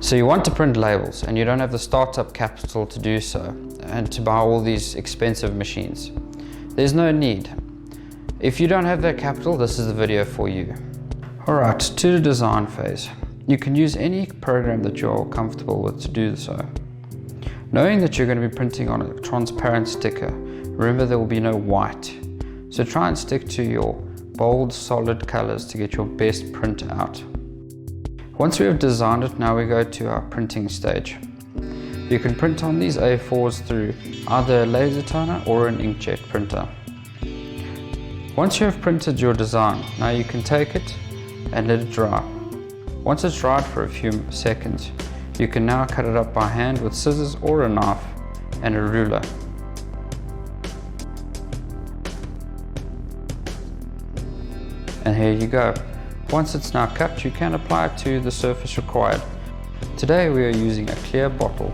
So you want to print labels and you don't have the startup capital to do so and to buy all these expensive machines. There's no need. If you don't have that capital, this is the video for you. Alright, to the design phase. You can use any program that you're comfortable with to do so. Knowing that you're going to be printing on a transparent sticker, remember there will be no white. So try and stick to your bold, solid colors to get your best print out. Once we have designed it, now we go to our printing stage. You can print on these A4s through either a laser toner or an inkjet printer. Once you have printed your design, now you can take it and let it dry. Once it's dried for a few seconds, you can now cut it up by hand with scissors or a knife and a ruler. And here you go. Once it's now cut, you can apply it to the surface required. Today we are using a clear bottle.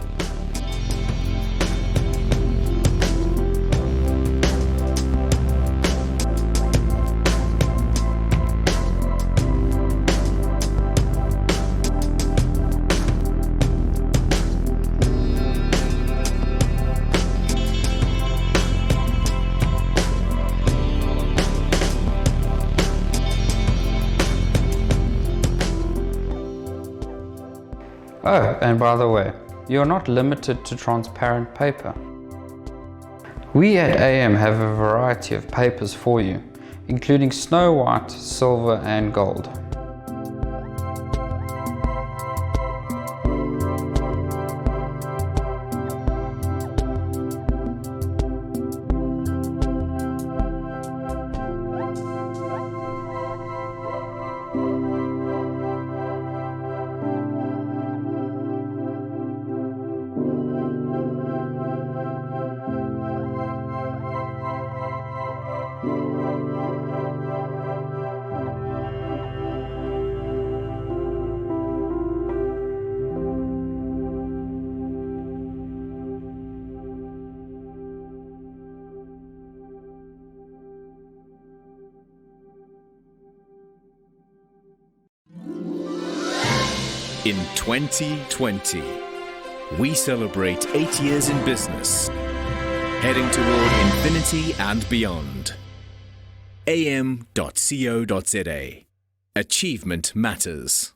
Oh, and by the way, you're not limited to transparent paper. We at AM have a variety of papers for you, including snow white, silver and gold. In 2020, we celebrate 8 years in business, heading toward infinity and beyond. AM.CO.za. Achievement matters.